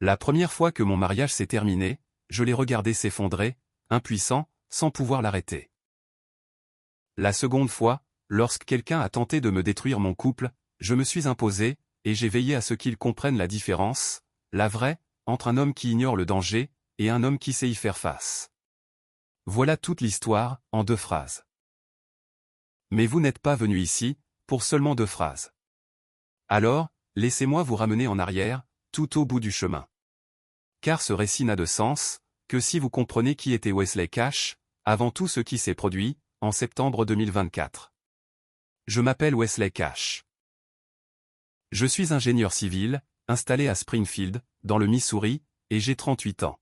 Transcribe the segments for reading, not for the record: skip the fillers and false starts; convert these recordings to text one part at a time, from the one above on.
La première fois que mon mariage s'est terminé, je l'ai regardé s'effondrer, impuissant, sans pouvoir l'arrêter. La seconde fois, lorsque quelqu'un a tenté de me détruire mon couple, je me suis imposé, et j'ai veillé à ce qu'il comprenne la différence, la vraie, entre un homme qui ignore le danger, et un homme qui sait y faire face. Voilà toute l'histoire, en 2 phrases. Mais vous n'êtes pas venu ici, pour seulement 2 phrases. Alors, laissez-moi vous ramener en arrière, tout au bout du chemin. Car ce récit n'a de sens, que si vous comprenez qui était Wesley Cash, avant tout ce qui s'est produit, en septembre 2024. Je m'appelle Wesley Cash. Je suis ingénieur civil, installé à Springfield, dans le Missouri, et j'ai 38 ans.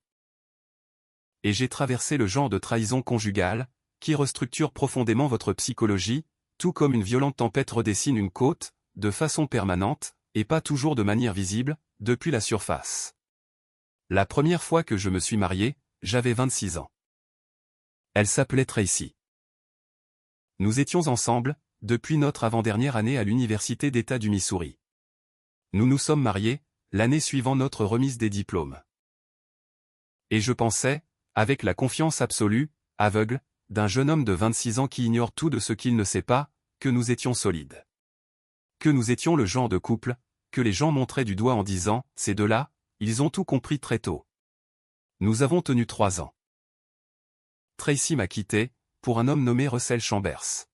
Et j'ai traversé le genre de trahison conjugale, qui restructure profondément votre psychologie, tout comme une violente tempête redessine une côte, de façon permanente, et pas toujours de manière visible, depuis la surface. La première fois que je me suis marié, j'avais 26 ans. Elle s'appelait Tracy. Nous étions ensemble, depuis notre avant-dernière année à l'Université d'État du Missouri. Nous nous sommes mariés, l'année suivant notre remise des diplômes. Et je pensais, avec la confiance absolue, aveugle, d'un jeune homme de 26 ans qui ignore tout de ce qu'il ne sait pas, que nous étions solides. Que nous étions le genre de couple, que les gens montraient du doigt en disant « ces deux-là, ils ont tout compris très tôt ». Nous avons tenu 3 ans. Tracy m'a quitté, pour un homme nommé Russell Chambers.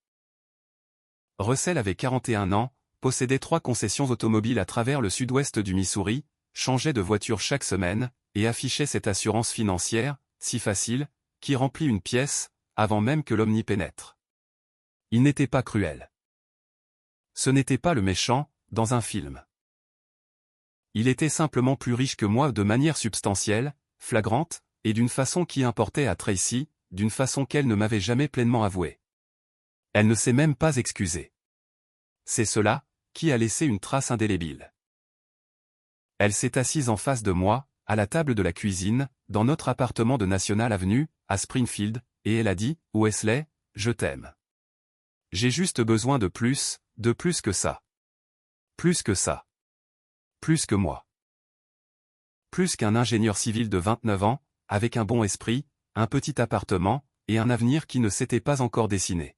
Russell avait 41 ans, possédait 3 concessions automobiles à travers le sud-ouest du Missouri, changeait de voiture chaque semaine, et affichait cette assurance financière, si facile, qui remplit une pièce, avant même que l'homme n'y pénètre. Il n'était pas cruel. Ce n'était pas le méchant, dans un film. Il était simplement plus riche que moi de manière substantielle, flagrante, et d'une façon qui importait à Tracy, d'une façon qu'elle ne m'avait jamais pleinement avouée. Elle ne s'est même pas excusée. C'est cela, qui a laissé une trace indélébile. Elle s'est assise en face de moi, à la table de la cuisine, dans notre appartement de National Avenue, à Springfield, et elle a dit « Wesley, je t'aime. J'ai juste besoin de plus que ça. Plus que ça. Plus que moi. Plus qu'un ingénieur civil de 29 ans, avec un bon esprit, un petit appartement, et un avenir qui ne s'était pas encore dessiné.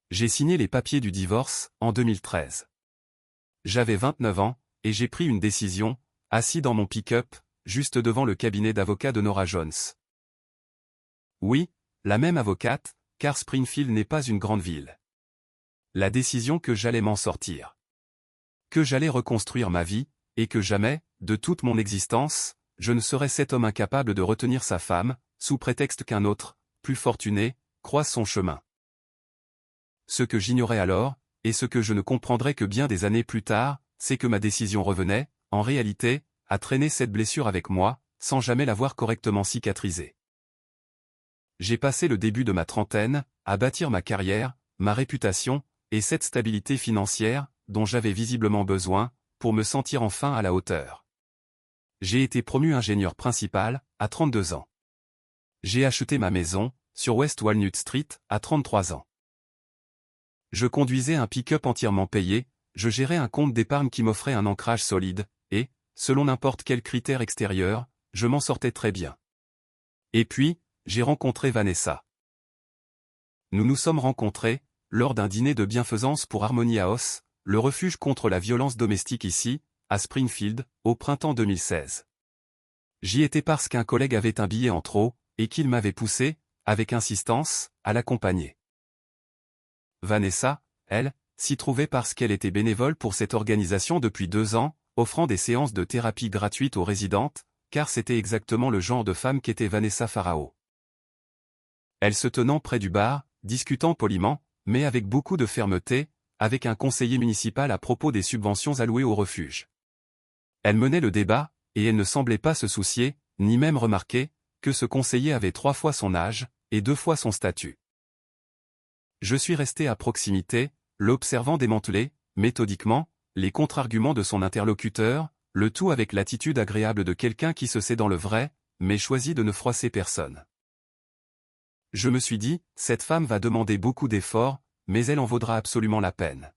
J'ai signé les papiers du divorce, en 2013. J'avais 29 ans, et j'ai pris une décision, assis dans mon pick-up, juste devant le cabinet d'avocat de Norah Jones. Oui, la même avocate, car Springfield n'est pas une grande ville. La décision que j'allais m'en sortir. Que j'allais reconstruire ma vie, et que jamais, de toute mon existence, je ne serais cet homme incapable de retenir sa femme, sous prétexte qu'un autre, plus fortuné, croise son chemin. Ce que j'ignorais alors, et ce que je ne comprendrais que bien des années plus tard, c'est que ma décision revenait, en réalité, à traîner cette blessure avec moi, sans jamais l'avoir correctement cicatrisée. J'ai passé le début de ma trentaine, à bâtir ma carrière, ma réputation, et cette stabilité financière, dont j'avais visiblement besoin, pour me sentir enfin à la hauteur. J'ai été promu ingénieur principal, à 32 ans. J'ai acheté ma maison, sur West Walnut Street, à 33 ans. Je conduisais un pick-up entièrement payé, je gérais un compte d'épargne qui m'offrait un ancrage solide, et, selon n'importe quel critère extérieur, je m'en sortais très bien. Et puis, j'ai rencontré Vanessa. Nous nous sommes rencontrés, lors d'un dîner de bienfaisance pour Harmony House, le refuge contre la violence domestique ici, à Springfield, au printemps 2016. J'y étais parce qu'un collègue avait un billet en trop, et qu'il m'avait poussé, avec insistance, à l'accompagner. Vanessa, elle, s'y trouvait parce qu'elle était bénévole pour cette organisation depuis 2 ans, offrant des séances de thérapie gratuites aux résidentes, car c'était exactement le genre de femme qu'était Vanessa Farao. Elle se tenant près du bar, discutant poliment, mais avec beaucoup de fermeté, avec un conseiller municipal à propos des subventions allouées au refuge. Elle menait le débat, et elle ne semblait pas se soucier, ni même remarquer, que ce conseiller avait 3 fois son âge, et 2 fois son statut. Je suis resté à proximité, l'observant démanteler, méthodiquement, les contre-arguments de son interlocuteur, le tout avec l'attitude agréable de quelqu'un qui se sait dans le vrai, mais choisit de ne froisser personne. Je me suis dit, cette femme va demander beaucoup d'efforts, mais elle en vaudra absolument la peine.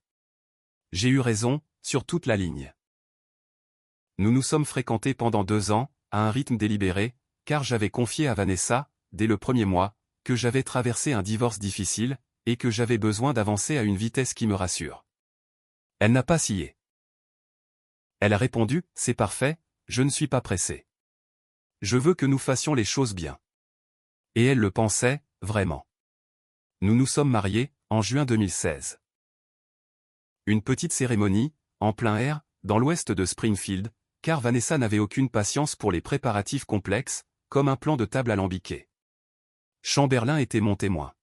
J'ai eu raison, sur toute la ligne. Nous nous sommes fréquentés pendant 2 ans, à un rythme délibéré, car j'avais confié à Vanessa, dès le premier mois, que j'avais traversé un divorce difficile, et que j'avais besoin d'avancer à une vitesse qui me rassure. Elle n'a pas scié. Elle a répondu, « C'est parfait, je ne suis pas pressé. Je veux que nous fassions les choses bien. » Et elle le pensait, vraiment. Nous nous sommes mariés, en juin 2016. Une petite cérémonie, en plein air, dans l'ouest de Springfield, car Vanessa n'avait aucune patience pour les préparatifs complexes, comme un plan de table alambiqué. Chamberlain était mon témoin.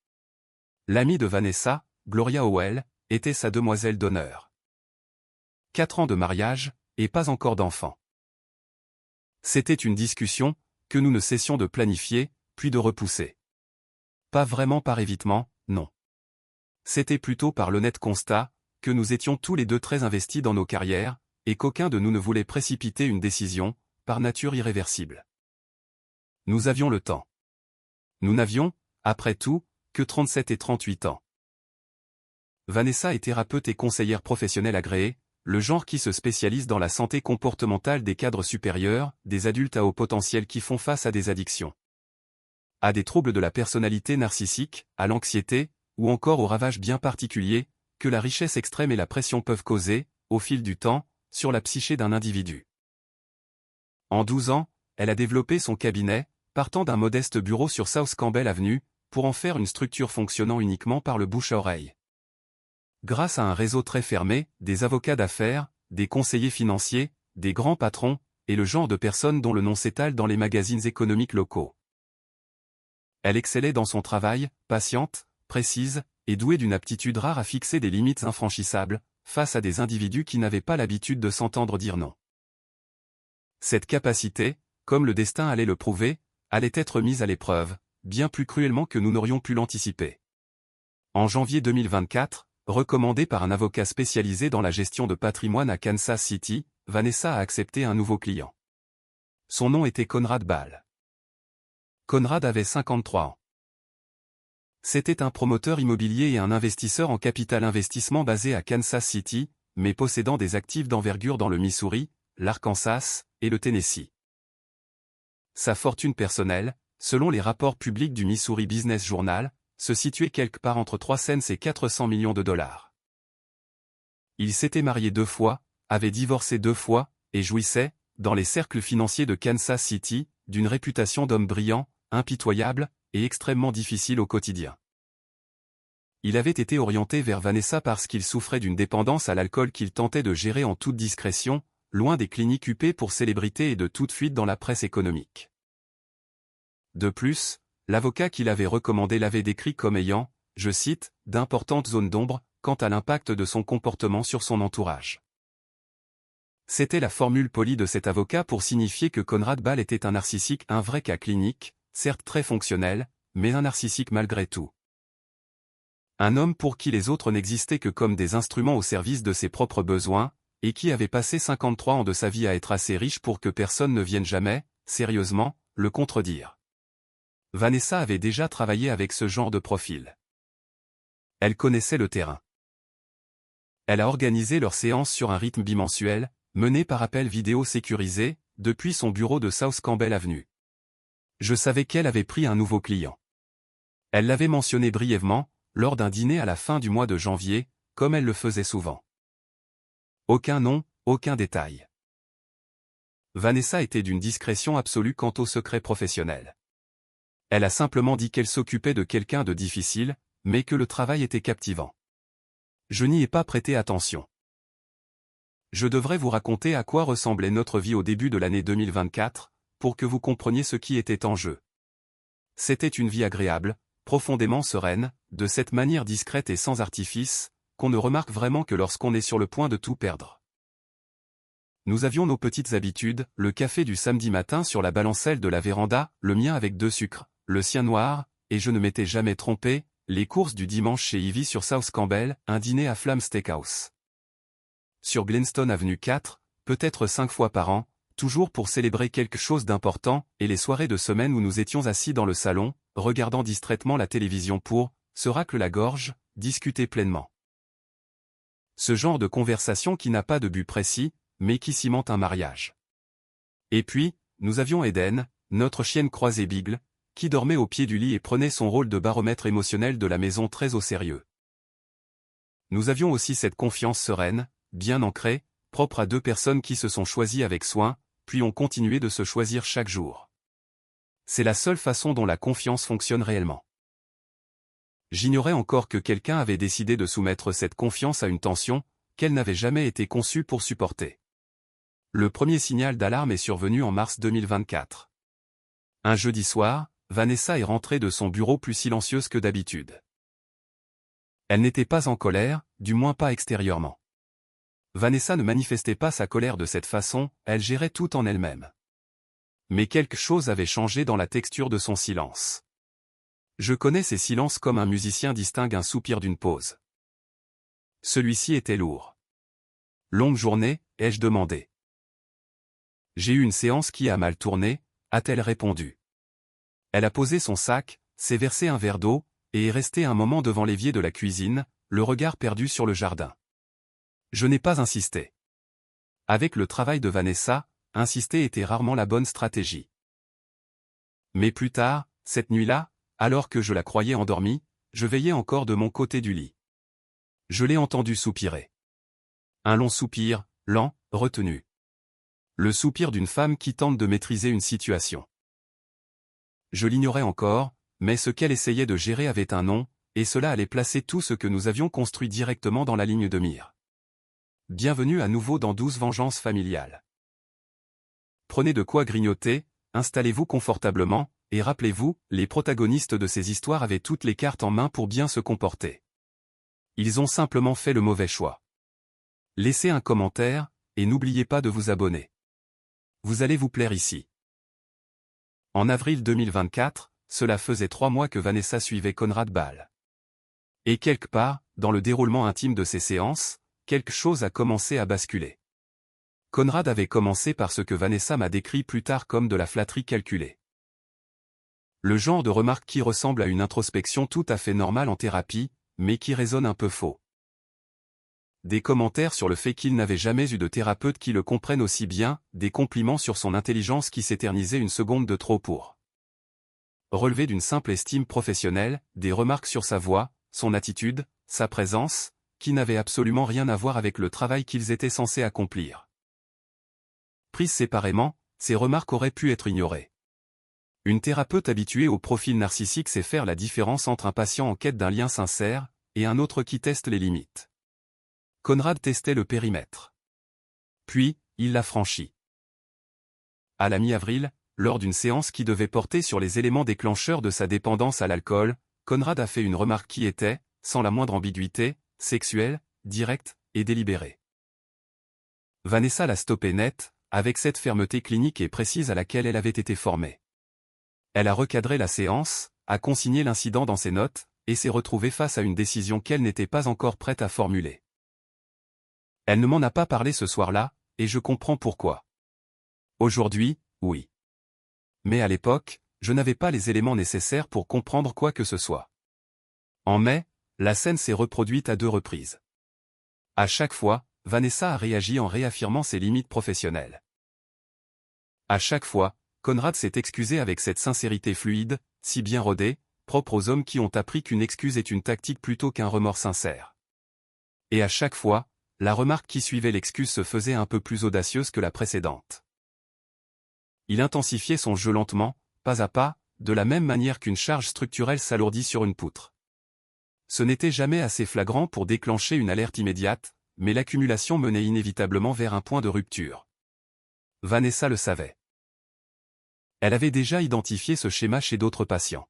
L'amie de Vanessa, Gloria Howell, était sa demoiselle d'honneur. 4 ans de mariage, et pas encore d'enfant. C'était une discussion, que nous ne cessions de planifier, puis de repousser. Pas vraiment par évitement, non. C'était plutôt par l'honnête constat, que nous étions tous les deux très investis dans nos carrières, et qu'aucun de nous ne voulait précipiter une décision, par nature irréversible. Nous avions le temps. Nous n'avions, après tout, que 37 et 38 ans. Vanessa est thérapeute et conseillère professionnelle agréée, le genre qui se spécialise dans la santé comportementale des cadres supérieurs, des adultes à haut potentiel qui font face à des addictions, à des troubles de la personnalité narcissique, à l'anxiété, ou encore aux ravages bien particuliers, que la richesse extrême et la pression peuvent causer, au fil du temps, sur la psyché d'un individu. En 12 ans, elle a développé son cabinet, partant d'un modeste bureau sur South Campbell Avenue, pour en faire une structure fonctionnant uniquement par le bouche à oreille. Grâce à un réseau très fermé, des avocats d'affaires, des conseillers financiers, des grands patrons, et le genre de personnes dont le nom s'étale dans les magazines économiques locaux. Elle excellait dans son travail, patiente, précise, et douée d'une aptitude rare à fixer des limites infranchissables, face à des individus qui n'avaient pas l'habitude de s'entendre dire non. Cette capacité, comme le destin allait le prouver, allait être mise à l'épreuve, bien plus cruellement que nous n'aurions pu l'anticiper. En janvier 2024, recommandée par un avocat spécialisé dans la gestion de patrimoine à Kansas City, Vanessa a accepté un nouveau client. Son nom était Conrad Ball. Conrad avait 53 ans. C'était un promoteur immobilier et un investisseur en capital investissement basé à Kansas City, mais possédant des actifs d'envergure dans le Missouri, l'Arkansas et le Tennessee. Sa fortune personnelle, selon les rapports publics du Missouri Business Journal, se situait quelque part entre 300 et 400 millions de dollars. Il s'était marié 2 fois, avait divorcé 2 fois, et jouissait, dans les cercles financiers de Kansas City, d'une réputation d'homme brillant, impitoyable, et extrêmement difficile au quotidien. Il avait été orienté vers Vanessa parce qu'il souffrait d'une dépendance à l'alcool qu'il tentait de gérer en toute discrétion, loin des cliniques huppées pour célébrités et de toute fuite dans la presse économique. De plus, l'avocat qui l'avait recommandé l'avait décrit comme ayant, je cite, d'importantes zones d'ombre, quant à l'impact de son comportement sur son entourage. C'était la formule polie de cet avocat pour signifier que Conrad Ball était un narcissique, un vrai cas clinique, certes très fonctionnel, mais un narcissique malgré tout. Un homme pour qui les autres n'existaient que comme des instruments au service de ses propres besoins, et qui avait passé 53 ans de sa vie à être assez riche pour que personne ne vienne jamais, sérieusement, le contredire. Vanessa avait déjà travaillé avec ce genre de profil. Elle connaissait le terrain. Elle a organisé leurs séances sur un rythme bimensuel, mené par appel vidéo sécurisé, depuis son bureau de South Campbell Avenue. Je savais qu'elle avait pris un nouveau client. Elle l'avait mentionné brièvement, lors d'un dîner à la fin du mois de janvier, comme elle le faisait souvent. Aucun nom, aucun détail. Vanessa était d'une discrétion absolue quant au secret professionnel. Elle a simplement dit qu'elle s'occupait de quelqu'un de difficile, mais que le travail était captivant. Je n'y ai pas prêté attention. Je devrais vous raconter à quoi ressemblait notre vie au début de l'année 2024, pour que vous compreniez ce qui était en jeu. C'était une vie agréable, profondément sereine, de cette manière discrète et sans artifice, qu'on ne remarque vraiment que lorsqu'on est sur le point de tout perdre. Nous avions nos petites habitudes, le café du samedi matin sur la balancelle de la véranda, le mien avec 2 sucres, le sien noir, et je ne m'étais jamais trompé, les courses du dimanche chez Ivy sur South Campbell, un dîner à Flamme Steakhouse. Sur Glenstone Avenue 4, peut-être 5 fois par an, toujours pour célébrer quelque chose d'important, et les soirées de semaine où nous étions assis dans le salon, regardant distraitement la télévision pour, se racler la gorge, discuter pleinement. Ce genre de conversation qui n'a pas de but précis, mais qui cimente un mariage. Et puis, nous avions Eden, notre chienne croisée Beagle, qui dormait au pied du lit et prenait son rôle de baromètre émotionnel de la maison très au sérieux. Nous avions aussi cette confiance sereine, bien ancrée, propre à deux personnes qui se sont choisies avec soin, puis ont continué de se choisir chaque jour. C'est la seule façon dont la confiance fonctionne réellement. J'ignorais encore que quelqu'un avait décidé de soumettre cette confiance à une tension qu'elle n'avait jamais été conçue pour supporter. Le premier signal d'alarme est survenu en mars 2024. Un jeudi soir, Vanessa est rentrée de son bureau plus silencieuse que d'habitude. Elle n'était pas en colère, du moins pas extérieurement. Vanessa ne manifestait pas sa colère de cette façon, elle gérait tout en elle-même. Mais quelque chose avait changé dans la texture de son silence. Je connais ces silences comme un musicien distingue un soupir d'une pause. Celui-ci était lourd. Longue journée, ai-je demandé. J'ai eu une séance qui a mal tourné, a-t-elle répondu. Elle a posé son sac, s'est versé un verre d'eau, et est restée un moment devant l'évier de la cuisine, le regard perdu sur le jardin. Je n'ai pas insisté. Avec le travail de Vanessa, insister était rarement la bonne stratégie. Mais plus tard, cette nuit-là, alors que je la croyais endormie, je veillais encore de mon côté du lit. Je l'ai entendu soupirer. Un long soupir, lent, retenu. Le soupir d'une femme qui tente de maîtriser une situation. Je l'ignorais encore, mais ce qu'elle essayait de gérer avait un nom, et cela allait placer tout ce que nous avions construit directement dans la ligne de mire. Bienvenue à nouveau dans Douce Vengeance familiale. Prenez de quoi grignoter, installez-vous confortablement, et rappelez-vous, les protagonistes de ces histoires avaient toutes les cartes en main pour bien se comporter. Ils ont simplement fait le mauvais choix. Laissez un commentaire, et n'oubliez pas de vous abonner. Vous allez vous plaire ici. En avril 2024, cela faisait 3 mois que Vanessa suivait Conrad Ball. Et quelque part, dans le déroulement intime de ces séances, quelque chose a commencé à basculer. Conrad avait commencé par ce que Vanessa m'a décrit plus tard comme de la flatterie calculée. Le genre de remarque qui ressemble à une introspection tout à fait normale en thérapie, mais qui résonne un peu faux. Des commentaires sur le fait qu'il n'avait jamais eu de thérapeute qui le comprenne aussi bien, des compliments sur son intelligence qui s'éternisait une seconde de trop pour relever d'une simple estime professionnelle, des remarques sur sa voix, son attitude, sa présence, qui n'avaient absolument rien à voir avec le travail qu'ils étaient censés accomplir. Prises séparément, ces remarques auraient pu être ignorées. Une thérapeute habituée au profil narcissique sait faire la différence entre un patient en quête d'un lien sincère, et un autre qui teste les limites. Conrad testait le périmètre. Puis, il l'a franchi. À la mi-avril, lors d'une séance qui devait porter sur les éléments déclencheurs de sa dépendance à l'alcool, Conrad a fait une remarque qui était, sans la moindre ambiguïté, sexuelle, directe et délibérée. Vanessa l'a stoppé net, avec cette fermeté clinique et précise à laquelle elle avait été formée. Elle a recadré la séance, a consigné l'incident dans ses notes, et s'est retrouvée face à une décision qu'elle n'était pas encore prête à formuler. Elle ne m'en a pas parlé ce soir-là, et je comprends pourquoi. Aujourd'hui, oui. Mais à l'époque, je n'avais pas les éléments nécessaires pour comprendre quoi que ce soit. En mai, la scène s'est reproduite à 2 reprises. À chaque fois, Vanessa a réagi en réaffirmant ses limites professionnelles. À chaque fois, Conrad s'est excusé avec cette sincérité fluide, si bien rodée, propre aux hommes qui ont appris qu'une excuse est une tactique plutôt qu'un remords sincère. Et à chaque fois, la remarque qui suivait l'excuse se faisait un peu plus audacieuse que la précédente. Il intensifiait son jeu lentement, pas à pas, de la même manière qu'une charge structurelle s'alourdit sur une poutre. Ce n'était jamais assez flagrant pour déclencher une alerte immédiate, mais l'accumulation menait inévitablement vers un point de rupture. Vanessa le savait. Elle avait déjà identifié ce schéma chez d'autres patients.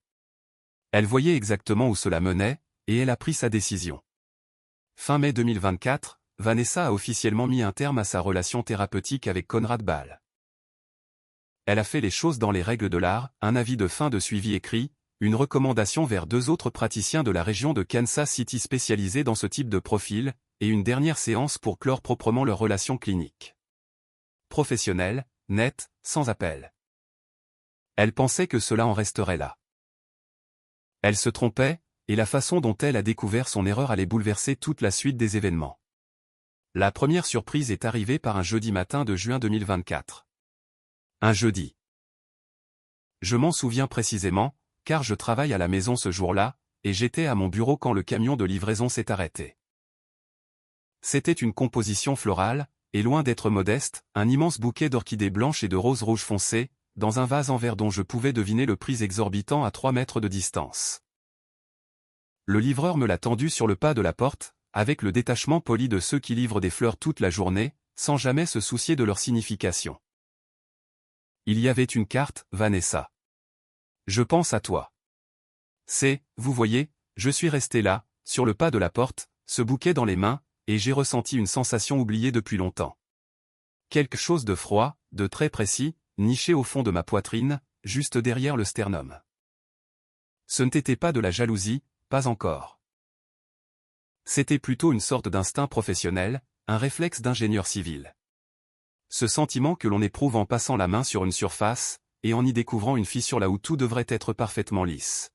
Elle voyait exactement où cela menait, et elle a pris sa décision. Fin mai 2024, Vanessa a officiellement mis un terme à sa relation thérapeutique avec Conrad Ball. Elle a fait les choses dans les règles de l'art, un avis de fin de suivi écrit, une recommandation vers 2 autres praticiens de la région de Kansas City spécialisés dans ce type de profil, et une dernière séance pour clore proprement leur relation clinique. Professionnelle, nette, sans appel. Elle pensait que cela en resterait là. Elle se trompait, et la façon dont elle a découvert son erreur allait bouleverser toute la suite des événements. La première surprise est arrivée par un jeudi matin de juin 2024. Un jeudi. Je m'en souviens précisément, car je travaille à la maison ce jour-là, et j'étais à mon bureau quand le camion de livraison s'est arrêté. C'était une composition florale, et loin d'être modeste, un immense bouquet d'orchidées blanches et de roses rouges foncées, dans un vase en verre dont je pouvais deviner le prix exorbitant à 3 mètres de distance. Le livreur me l'a tendu sur le pas de la porte, avec le détachement poli de ceux qui livrent des fleurs toute la journée, sans jamais se soucier de leur signification. Il y avait une carte, Vanessa. Je pense à toi. Vous voyez, je suis resté là, sur le pas de la porte, ce bouquet dans les mains, et j'ai ressenti une sensation oubliée depuis longtemps. Quelque chose de froid, de très précis, niché au fond de ma poitrine, juste derrière le sternum. Ce n'était pas de la jalousie, pas encore. C'était plutôt une sorte d'instinct professionnel, un réflexe d'ingénieur civil. Ce sentiment que l'on éprouve en passant la main sur une surface, et en y découvrant une fissure là où tout devrait être parfaitement lisse.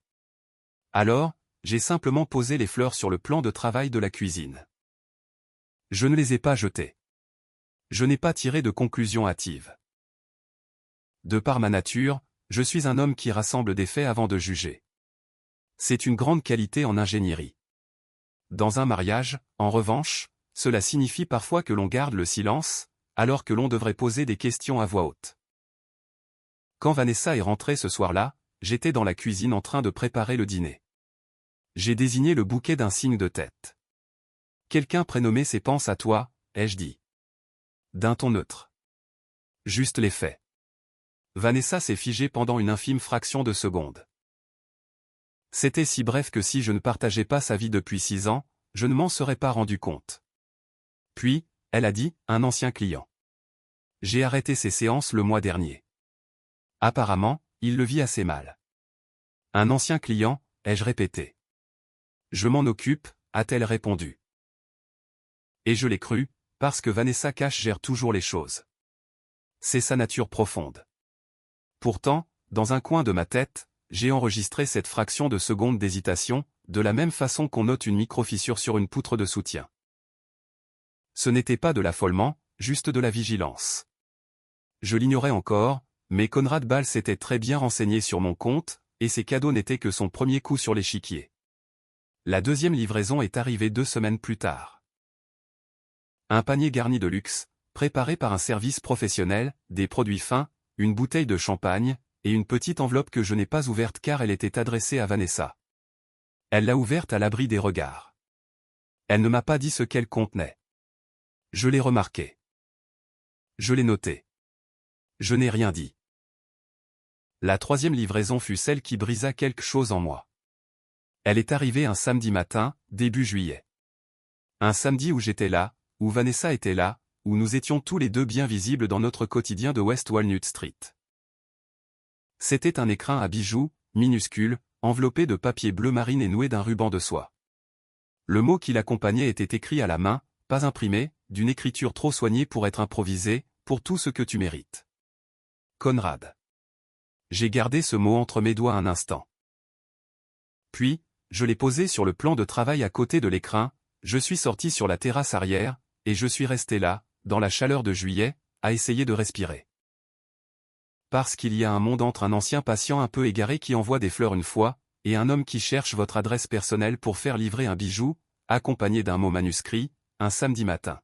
Alors, j'ai simplement posé les fleurs sur le plan de travail de la cuisine. Je ne les ai pas jetées. Je n'ai pas tiré de conclusion hâtive. De par ma nature, je suis un homme qui rassemble des faits avant de juger. C'est une grande qualité en ingénierie. Dans un mariage, en revanche, cela signifie parfois que l'on garde le silence, alors que l'on devrait poser des questions à voix haute. Quand Vanessa est rentrée ce soir-là, j'étais dans la cuisine en train de préparer le dîner. J'ai désigné le bouquet d'un signe de tête. Quelqu'un prénommé ses pense à toi, ai-je dit. D'un ton neutre. Juste les faits. Vanessa s'est figée pendant une infime fraction de seconde. C'était si bref que si je ne partageais pas sa vie depuis 6 ans, je ne m'en serais pas rendu compte. Puis, elle a dit, un ancien client. J'ai arrêté ses séances le mois dernier. Apparemment, il le vit assez mal. Un ancien client, ai-je répété. Je m'en occupe, a-t-elle répondu. Et je l'ai cru, parce que Vanessa Cash gère toujours les choses. C'est sa nature profonde. Pourtant, dans un coin de ma tête, j'ai enregistré cette fraction de seconde d'hésitation, de la même façon qu'on note une micro-fissure sur une poutre de soutien. Ce n'était pas de l'affolement, juste de la vigilance. Je l'ignorais encore, mais Conrad Ball s'était très bien renseigné sur mon compte, et ses cadeaux n'étaient que son premier coup sur l'échiquier. La deuxième livraison est arrivée 2 semaines plus tard. Un panier garni de luxe, préparé par un service professionnel, des produits fins, une bouteille de champagne, et une petite enveloppe que je n'ai pas ouverte car elle était adressée à Vanessa. Elle l'a ouverte à l'abri des regards. Elle ne m'a pas dit ce qu'elle contenait. Je l'ai remarqué. Je l'ai noté. Je n'ai rien dit. La troisième livraison fut celle qui brisa quelque chose en moi. Elle est arrivée un samedi matin, début juillet. Un samedi où j'étais là, où Vanessa était là, où nous étions tous les deux bien visibles dans notre quotidien de West Walnut Street. C'était un écrin à bijoux, minuscule, enveloppé de papier bleu marine et noué d'un ruban de soie. Le mot qui l'accompagnait était écrit à la main, pas imprimé, d'une écriture trop soignée pour être improvisée, pour tout ce que tu mérites. Conrad. J'ai gardé ce mot entre mes doigts un instant. Puis, je l'ai posé sur le plan de travail à côté de l'écrin, je suis sorti sur la terrasse arrière, et je suis resté là, dans la chaleur de juillet, à essayer de respirer. Parce qu'il y a un monde entre un ancien patient un peu égaré qui envoie des fleurs une fois, et un homme qui cherche votre adresse personnelle pour faire livrer un bijou, accompagné d'un mot manuscrit, un samedi matin.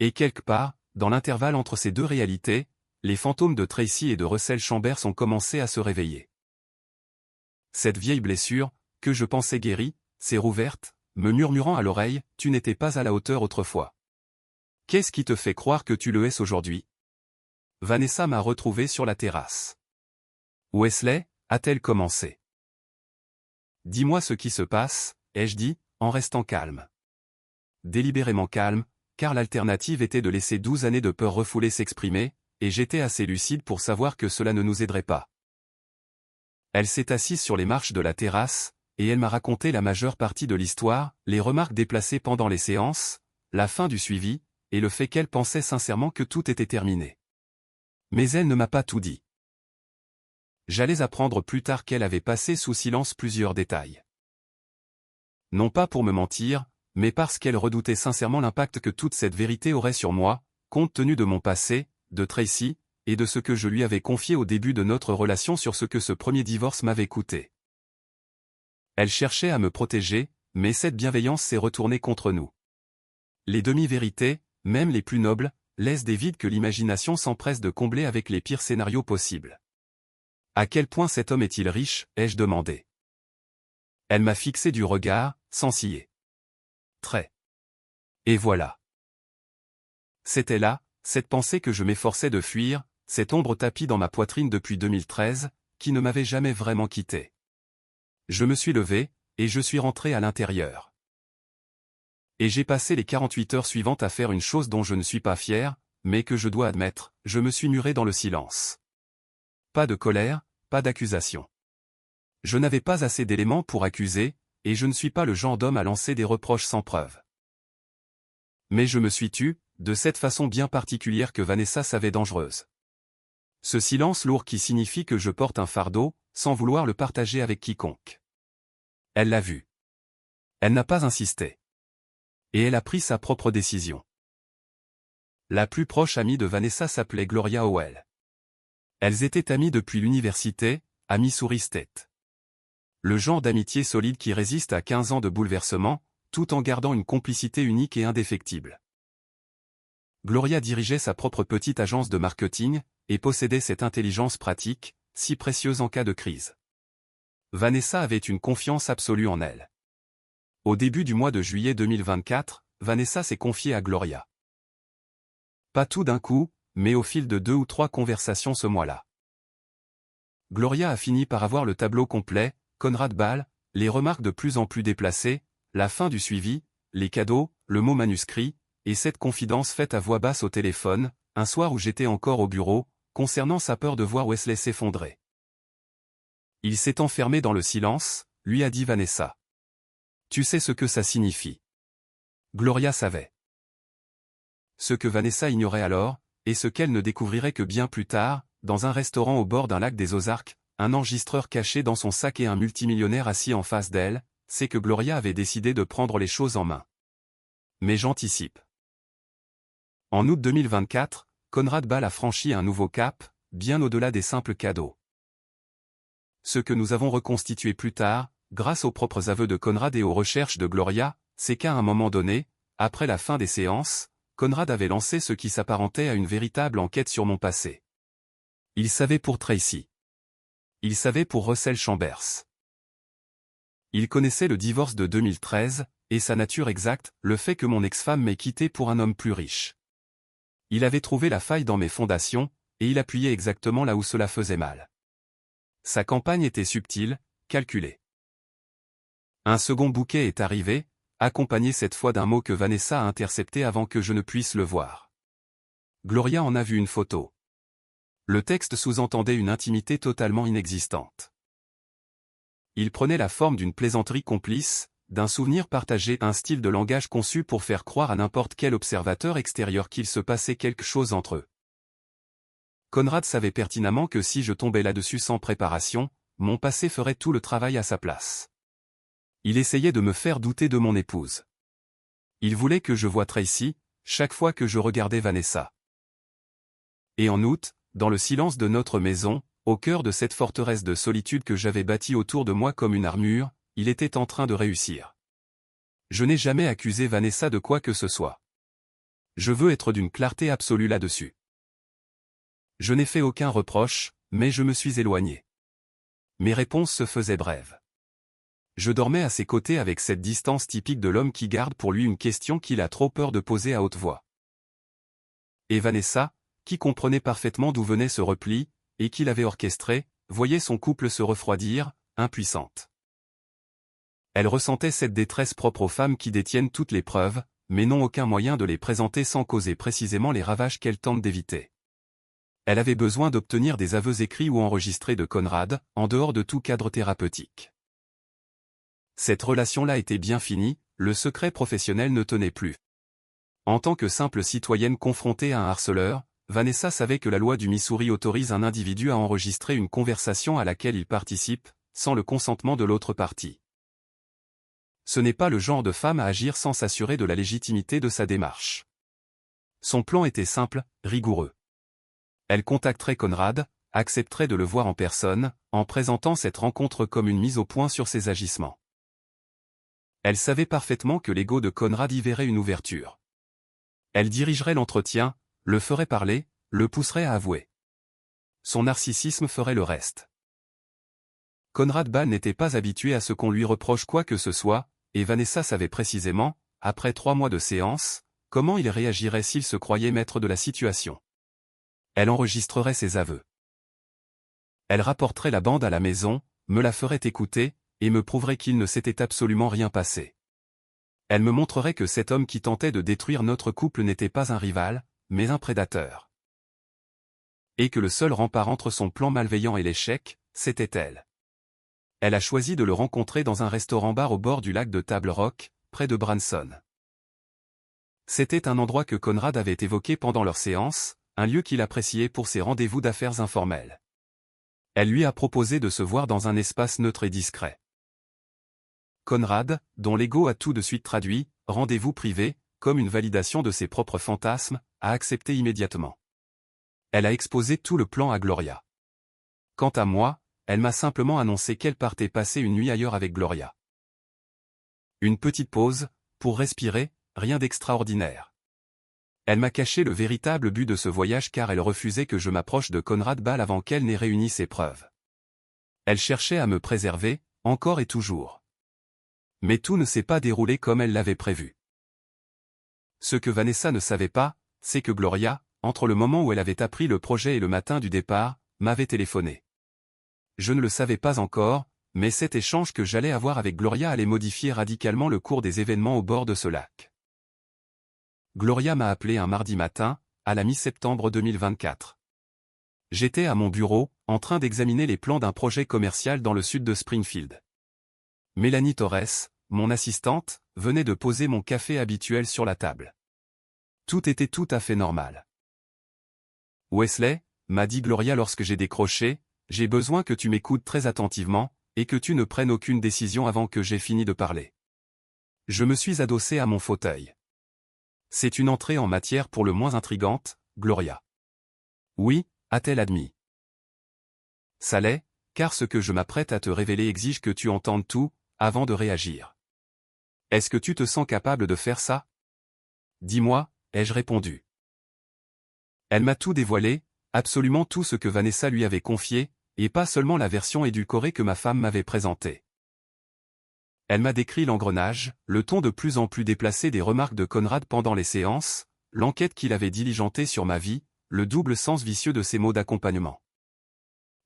Et quelque part, dans l'intervalle entre ces deux réalités, les fantômes de Tracy et de Russell Chambers ont commencé à se réveiller. Cette vieille blessure, que je pensais guérie, s'est rouverte, me murmurant à l'oreille, tu n'étais pas à la hauteur autrefois. Qu'est-ce qui te fait croire que tu le es aujourd'hui? Vanessa m'a retrouvé sur la terrasse. Wesley, a-t-elle commencé? Dis-moi ce qui se passe, ai-je dit, en restant calme. Délibérément calme, car l'alternative était de laisser 12 années de peur refoulée s'exprimer, et j'étais assez lucide pour savoir que cela ne nous aiderait pas. Elle s'est assise sur les marches de la terrasse, et elle m'a raconté la majeure partie de l'histoire, les remarques déplacées pendant les séances, la fin du suivi, et le fait qu'elle pensait sincèrement que tout était terminé. Mais elle ne m'a pas tout dit. J'allais apprendre plus tard qu'elle avait passé sous silence plusieurs détails. Non pas pour me mentir, mais parce qu'elle redoutait sincèrement l'impact que toute cette vérité aurait sur moi, compte tenu de mon passé, de Tracy, et de ce que je lui avais confié au début de notre relation sur ce que ce premier divorce m'avait coûté. Elle cherchait à me protéger, mais cette bienveillance s'est retournée contre nous. Les demi-vérités, même les plus nobles, laissent des vides que l'imagination s'empresse de combler avec les pires scénarios possibles. À quel point cet homme est-il riche, ai-je demandé. Elle m'a fixé du regard, sans ciller. Très. Et voilà. C'était là, cette pensée que je m'efforçais de fuir, cette ombre tapie dans ma poitrine depuis 2013, qui ne m'avait jamais vraiment quitté. Je me suis levé, et je suis rentré à l'intérieur. Et j'ai passé les 48 heures suivantes à faire une chose dont je ne suis pas fier, mais que je dois admettre, je me suis muré dans le silence. Pas de colère, pas d'accusation. Je n'avais pas assez d'éléments pour accuser, et je ne suis pas le genre d'homme à lancer des reproches sans preuve. Mais je me suis tu, de cette façon bien particulière que Vanessa savait dangereuse. Ce silence lourd qui signifie que je porte un fardeau, sans vouloir le partager avec quiconque. Elle l'a vu. Elle n'a pas insisté. Et elle a pris sa propre décision. La plus proche amie de Vanessa s'appelait Gloria Howell. Elles étaient amies depuis l'université, à Missouri State. Le genre d'amitié solide qui résiste à 15 ans de bouleversement, tout en gardant une complicité unique et indéfectible. Gloria dirigeait sa propre petite agence de marketing, et possédait cette intelligence pratique, si précieuse en cas de crise. Vanessa avait une confiance absolue en elle. Au début du mois de juillet 2024, Vanessa s'est confiée à Gloria. Pas tout d'un coup, mais au fil de 2 ou 3 conversations ce mois-là. Gloria a fini par avoir le tableau complet, Conrad Ball, les remarques de plus en plus déplacées, la fin du suivi, les cadeaux, le mot manuscrit, et cette confidence faite à voix basse au téléphone, un soir où j'étais encore au bureau, concernant sa peur de voir Wesley s'effondrer. Il s'est enfermé dans le silence, lui a dit Vanessa. Tu sais ce que ça signifie. Gloria savait. Ce que Vanessa ignorait alors, et ce qu'elle ne découvrirait que bien plus tard, dans un restaurant au bord d'un lac des Ozarks, un enregistreur caché dans son sac et un multimillionnaire assis en face d'elle, c'est que Gloria avait décidé de prendre les choses en main. Mais j'anticipe. En août 2024, Conrad Ball a franchi un nouveau cap, bien au-delà des simples cadeaux. Ce que nous avons reconstitué plus tard, grâce aux propres aveux de Conrad et aux recherches de Gloria, c'est qu'à un moment donné, après la fin des séances, Conrad avait lancé ce qui s'apparentait à une véritable enquête sur mon passé. Il savait pour Tracy. Il savait pour Russell Chambers. Il connaissait le divorce de 2013, et sa nature exacte, le fait que mon ex-femme m'ait quitté pour un homme plus riche. Il avait trouvé la faille dans mes fondations, et il appuyait exactement là où cela faisait mal. Sa campagne était subtile, calculée. Un second bouquet est arrivé, accompagné cette fois d'un mot que Vanessa a intercepté avant que je ne puisse le voir. Gloria en a vu une photo. Le texte sous-entendait une intimité totalement inexistante. Il prenait la forme d'une plaisanterie complice, d'un souvenir partagé, un style de langage conçu pour faire croire à n'importe quel observateur extérieur qu'il se passait quelque chose entre eux. Conrad savait pertinemment que si je tombais là-dessus sans préparation, mon passé ferait tout le travail à sa place. Il essayait de me faire douter de mon épouse. Il voulait que je voie Tracy, chaque fois que je regardais Vanessa. Et en août, dans le silence de notre maison, au cœur de cette forteresse de solitude que j'avais bâtie autour de moi comme une armure, il était en train de réussir. Je n'ai jamais accusé Vanessa de quoi que ce soit. Je veux être d'une clarté absolue là-dessus. Je n'ai fait aucun reproche, mais je me suis éloigné. Mes réponses se faisaient brèves. Je dormais à ses côtés avec cette distance typique de l'homme qui garde pour lui une question qu'il a trop peur de poser à haute voix. Et Vanessa, qui comprenait parfaitement d'où venait ce repli, et qui l'avait orchestré, voyait son couple se refroidir, impuissante. Elle ressentait cette détresse propre aux femmes qui détiennent toutes les preuves, mais n'ont aucun moyen de les présenter sans causer précisément les ravages qu'elles tentent d'éviter. Elle avait besoin d'obtenir des aveux écrits ou enregistrés de Conrad, en dehors de tout cadre thérapeutique. Cette relation-là était bien finie, le secret professionnel ne tenait plus. En tant que simple citoyenne confrontée à un harceleur, Vanessa savait que la loi du Missouri autorise un individu à enregistrer une conversation à laquelle il participe, sans le consentement de l'autre partie. Ce n'est pas le genre de femme à agir sans s'assurer de la légitimité de sa démarche. Son plan était simple, rigoureux. Elle contacterait Conrad, accepterait de le voir en personne, en présentant cette rencontre comme une mise au point sur ses agissements. Elle savait parfaitement que l'ego de Conrad y verrait une ouverture. Elle dirigerait l'entretien, le ferait parler, le pousserait à avouer. Son narcissisme ferait le reste. Conrad Ball n'était pas habitué à ce qu'on lui reproche quoi que ce soit, et Vanessa savait précisément, après 3 mois de séance, comment il réagirait s'il se croyait maître de la situation. Elle enregistrerait ses aveux. Elle rapporterait la bande à la maison, me la ferait écouter, et me prouverait qu'il ne s'était absolument rien passé. Elle me montrerait que cet homme qui tentait de détruire notre couple n'était pas un rival, mais un prédateur. Et que le seul rempart entre son plan malveillant et l'échec, c'était elle. Elle a choisi de le rencontrer dans un restaurant-bar au bord du lac de Table Rock, près de Branson. C'était un endroit que Conrad avait évoqué pendant leur séance, un lieu qu'il appréciait pour ses rendez-vous d'affaires informels. Elle lui a proposé de se voir dans un espace neutre et discret. Conrad, dont l'ego a tout de suite traduit « rendez-vous privé » comme une validation de ses propres fantasmes, a accepté immédiatement. Elle a exposé tout le plan à Gloria. Quant à moi, elle m'a simplement annoncé qu'elle partait passer une nuit ailleurs avec Gloria. Une petite pause, pour respirer, rien d'extraordinaire. Elle m'a caché le véritable but de ce voyage car elle refusait que je m'approche de Conrad Ball avant qu'elle n'ait réuni ses preuves. Elle cherchait à me préserver, encore et toujours. Mais tout ne s'est pas déroulé comme elle l'avait prévu. Ce que Vanessa ne savait pas, c'est que Gloria, entre le moment où elle avait appris le projet et le matin du départ, m'avait téléphoné. Je ne le savais pas encore, mais cet échange que j'allais avoir avec Gloria allait modifier radicalement le cours des événements au bord de ce lac. Gloria m'a appelé un mardi matin, à la mi-septembre 2024. J'étais à mon bureau, en train d'examiner les plans d'un projet commercial dans le sud de Springfield. Mélanie Torres, mon assistante, venait de poser mon café habituel sur la table. Tout était tout à fait normal. Wesley, m'a dit Gloria lorsque j'ai décroché, j'ai besoin que tu m'écoutes très attentivement, et que tu ne prennes aucune décision avant que j'ai fini de parler. Je me suis adossé à mon fauteuil. C'est une entrée en matière pour le moins intrigante, Gloria. Oui, a-t-elle admis. Ça l'est, car ce que je m'apprête à te révéler exige que tu entendes tout, avant de réagir. Est-ce que tu te sens capable de faire ça? Dis-moi, ai-je répondu. Elle m'a tout dévoilé, absolument tout ce que Vanessa lui avait confié, et pas seulement la version édulcorée que ma femme m'avait présentée. Elle m'a décrit l'engrenage, le ton de plus en plus déplacé des remarques de Conrad pendant les séances, l'enquête qu'il avait diligentée sur ma vie, le double sens vicieux de ses mots d'accompagnement.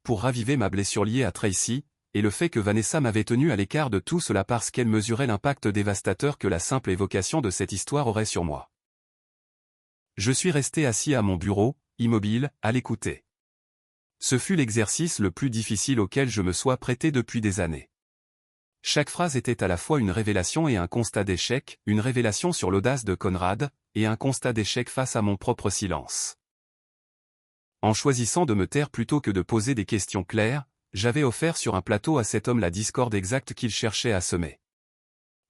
Pour raviver ma blessure liée à Tracy, et le fait que Vanessa m'avait tenu à l'écart de tout cela parce qu'elle mesurait l'impact dévastateur que la simple évocation de cette histoire aurait sur moi. Je suis resté assis à mon bureau, immobile, à l'écouter. Ce fut l'exercice le plus difficile auquel je me sois prêté depuis des années. Chaque phrase était à la fois une révélation et un constat d'échec, une révélation sur l'audace de Conrad, et un constat d'échec face à mon propre silence. En choisissant de me taire plutôt que de poser des questions claires, j'avais offert sur un plateau à cet homme la discorde exacte qu'il cherchait à semer.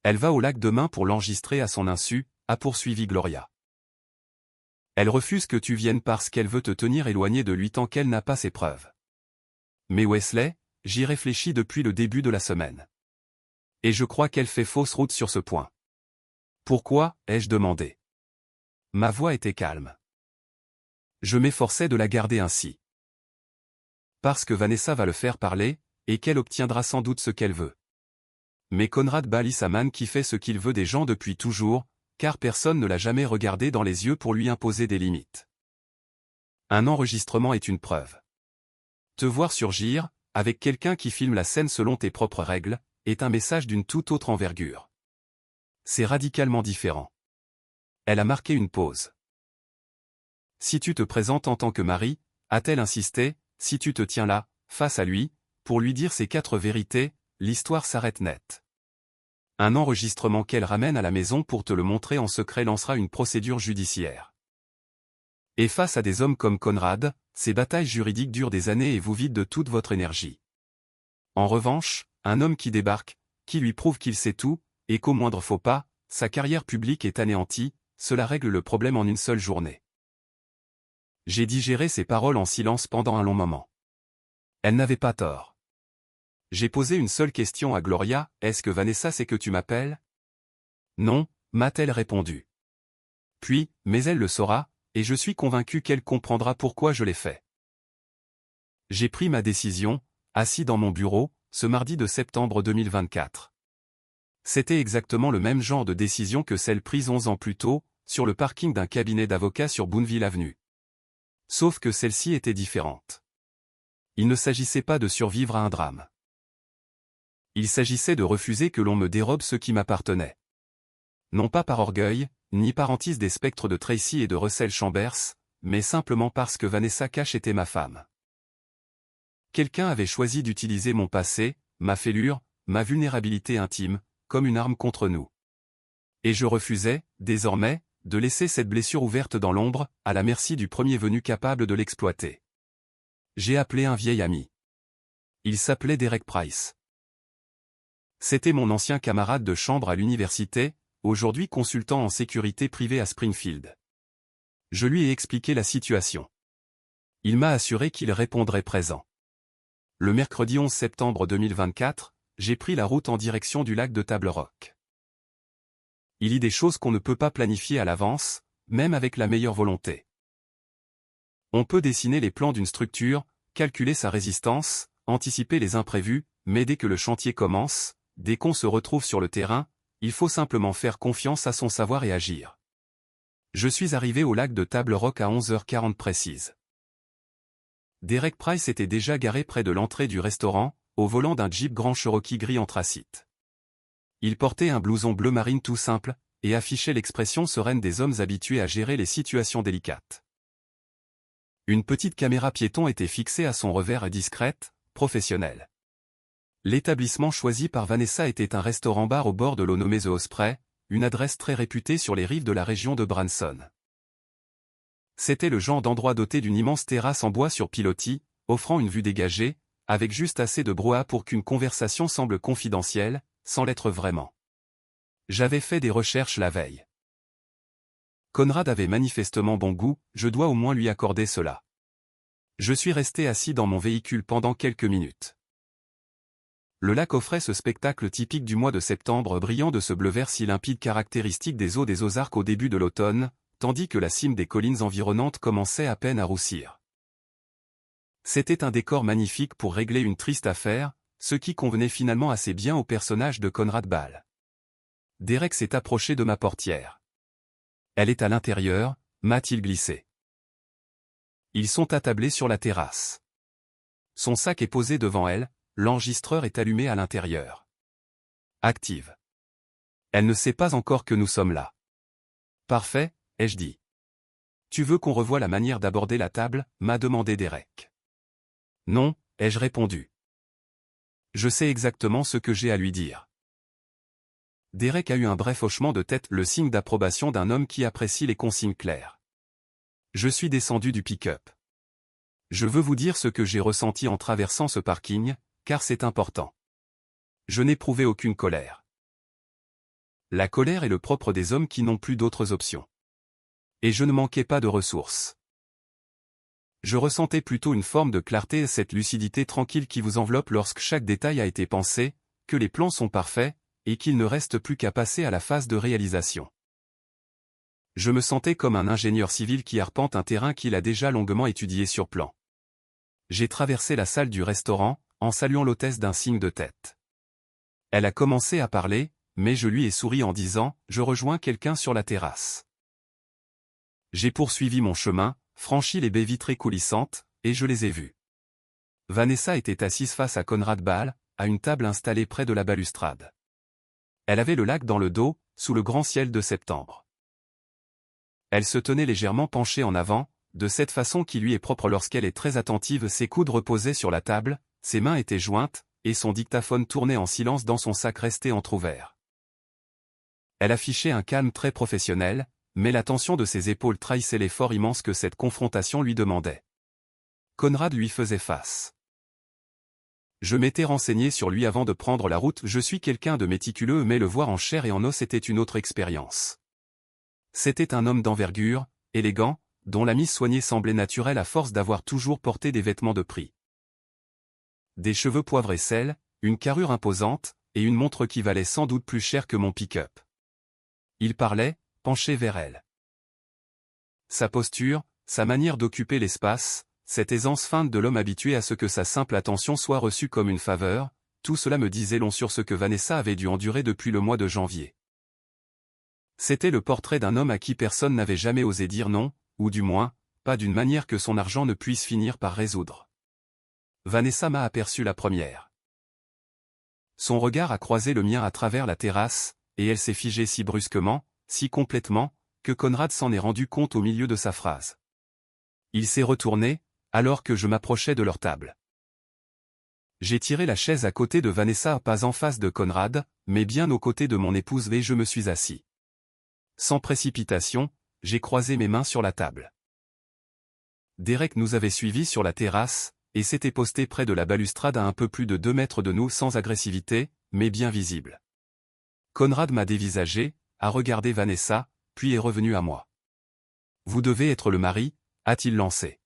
Elle va au lac demain pour l'enregistrer à son insu, a poursuivi Gloria. Elle refuse que tu viennes parce qu'elle veut te tenir éloigné de lui tant qu'elle n'a pas ses preuves. Mais Wesley, j'y réfléchis depuis le début de la semaine. Et je crois qu'elle fait fausse route sur ce point. Pourquoi, ai-je demandé. Ma voix était calme. Je m'efforçais de la garder ainsi. Parce que Vanessa va le faire parler, et qu'elle obtiendra sans doute ce qu'elle veut. Mais Conrad Ball est un man qui fait ce qu'il veut des gens depuis toujours, car personne ne l'a jamais regardé dans les yeux pour lui imposer des limites. Un enregistrement est une preuve. Te voir surgir, avec quelqu'un qui filme la scène selon tes propres règles, est un message d'une toute autre envergure. C'est radicalement différent. Elle a marqué une pause. Si tu te présentes en tant que mari, a-t-elle insisté, si tu te tiens là, face à lui, pour lui dire ces 4 vérités, l'histoire s'arrête net. Un enregistrement qu'elle ramène à la maison pour te le montrer en secret lancera une procédure judiciaire. Et face à des hommes comme Conrad, ces batailles juridiques durent des années et vous vident de toute votre énergie. En revanche, un homme qui débarque, qui lui prouve qu'il sait tout, et qu'au moindre faux pas, sa carrière publique est anéantie, cela règle le problème en une seule journée. J'ai digéré ces paroles en silence pendant un long moment. Elle n'avait pas tort. J'ai posé une seule question à Gloria, est-ce que Vanessa sait que tu m'appelles? Non, m'a-t-elle répondu. Puis, mais elle le saura, et je suis convaincu qu'elle comprendra pourquoi je l'ai fait. J'ai pris ma décision, assis dans mon bureau, ce mardi de septembre 2024. C'était exactement le même genre de décision que celle prise 11 ans plus tôt, sur le parking d'un cabinet d'avocats sur Boonville Avenue. Sauf que celle-ci était différente. Il ne s'agissait pas de survivre à un drame. Il s'agissait de refuser que l'on me dérobe ce qui m'appartenait. Non pas par orgueil, ni par hantise des spectres de Tracy et de Russell Chambers, mais simplement parce que Vanessa Cash était ma femme. Quelqu'un avait choisi d'utiliser mon passé, ma fêlure, ma vulnérabilité intime, comme une arme contre nous. Et je refusais, désormais, de laisser cette blessure ouverte dans l'ombre, à la merci du premier venu capable de l'exploiter. J'ai appelé un vieil ami. Il s'appelait Derek Price. C'était mon ancien camarade de chambre à l'université, aujourd'hui consultant en sécurité privée à Springfield. Je lui ai expliqué la situation. Il m'a assuré qu'il répondrait présent. Le mercredi 11 septembre 2024, j'ai pris la route en direction du lac de Table Rock. Il y a des choses qu'on ne peut pas planifier à l'avance, même avec la meilleure volonté. On peut dessiner les plans d'une structure, calculer sa résistance, anticiper les imprévus, mais dès que le chantier commence, dès qu'on se retrouve sur le terrain, il faut simplement faire confiance à son savoir et agir. Je suis arrivé au lac de Table Rock à 11h40 précise. Derek Price était déjà garé près de l'entrée du restaurant, au volant d'un Jeep Grand Cherokee gris anthracite. Il portait un blouson bleu marine tout simple, et affichait l'expression sereine des hommes habitués à gérer les situations délicates. Une petite caméra piéton était fixée à son revers discrète, professionnelle. L'établissement choisi par Vanessa était un restaurant-bar au bord de l'eau nommé The Osprey, une adresse très réputée sur les rives de la région de Branson. C'était le genre d'endroit doté d'une immense terrasse en bois sur pilotis, offrant une vue dégagée, avec juste assez de brouhaha pour qu'une conversation semble confidentielle, sans l'être vraiment. J'avais fait des recherches la veille. Conrad avait manifestement bon goût, je dois au moins lui accorder cela. Je suis resté assis dans mon véhicule pendant quelques minutes. Le lac offrait ce spectacle typique du mois de septembre brillant de ce bleu vert si limpide caractéristique des eaux des Ozarks au début de l'automne, tandis que la cime des collines environnantes commençait à peine à roussir. C'était un décor magnifique pour régler une triste affaire, ce qui convenait finalement assez bien au personnage de Conrad Ball. Derek s'est approché de ma portière. Elle est à l'intérieur, m'a-t-il glissé. Ils sont attablés sur la terrasse. Son sac est posé devant elle, l'enregistreur est allumé à l'intérieur. Active. Elle ne sait pas encore que nous sommes là. Parfait, ai-je dit. Tu veux qu'on revoie la manière d'aborder la table, m'a demandé Derek. Non, ai-je répondu. Je sais exactement ce que j'ai à lui dire. Derek a eu un bref hochement de tête, le signe d'approbation d'un homme qui apprécie les consignes claires. Je suis descendu du pick-up. Je veux vous dire ce que j'ai ressenti en traversant ce parking, car c'est important. Je n'éprouvais aucune colère. La colère est le propre des hommes qui n'ont plus d'autres options. Et je ne manquais pas de ressources. Je ressentais plutôt une forme de clarté, cette lucidité tranquille qui vous enveloppe lorsque chaque détail a été pensé, que les plans sont parfaits, et qu'il ne reste plus qu'à passer à la phase de réalisation. Je me sentais comme un ingénieur civil qui arpente un terrain qu'il a déjà longuement étudié sur plan. J'ai traversé la salle du restaurant, en saluant l'hôtesse d'un signe de tête. Elle a commencé à parler, mais je lui ai souri en disant « Je rejoins quelqu'un sur la terrasse ». J'ai poursuivi mon chemin, franchi les baies vitrées coulissantes, et je les ai vus. Vanessa était assise face à Conrad Ball, à une table installée près de la balustrade. Elle avait le lac dans le dos, sous le grand ciel de septembre. Elle se tenait légèrement penchée en avant, de cette façon qui lui est propre lorsqu'elle est très attentive. Ses coudes reposaient sur la table, ses mains étaient jointes, et son dictaphone tournait en silence dans son sac resté entrouvert. Elle affichait un calme très professionnel, mais la tension de ses épaules trahissait l'effort immense que cette confrontation lui demandait. Conrad lui faisait face. Je m'étais renseigné sur lui avant de prendre la route, je suis quelqu'un de méticuleux mais le voir en chair et en os était une autre expérience. C'était un homme d'envergure, élégant, dont la mise soignée semblait naturelle à force d'avoir toujours porté des vêtements de prix. Des cheveux poivre et sel, une carrure imposante, et une montre qui valait sans doute plus cher que mon pick-up. Il parlait, penché vers elle. Sa posture, sa manière d'occuper l'espace, cette aisance feinte de l'homme habitué à ce que sa simple attention soit reçue comme une faveur, tout cela me disait long sur ce que Vanessa avait dû endurer depuis le mois de janvier. C'était le portrait d'un homme à qui personne n'avait jamais osé dire non, ou du moins, pas d'une manière que son argent ne puisse finir par résoudre. Vanessa m'a aperçu la première. Son regard a croisé le mien à travers la terrasse, et elle s'est figée si brusquement, si complètement, que Conrad s'en est rendu compte au milieu de sa phrase. Il s'est retourné, alors que je m'approchais de leur table. J'ai tiré la chaise à côté de Vanessa, pas en face de Conrad, mais bien aux côtés de mon épouse et je me suis assis. Sans précipitation, j'ai croisé mes mains sur la table. Derek nous avait suivis sur la terrasse, et s'était posté près de la balustrade à un peu plus de 2 mètres de nous sans agressivité, mais bien visible. Conrad m'a dévisagé, a regardé Vanessa, puis est revenu à moi. « Vous devez être le mari », a-t-il lancé.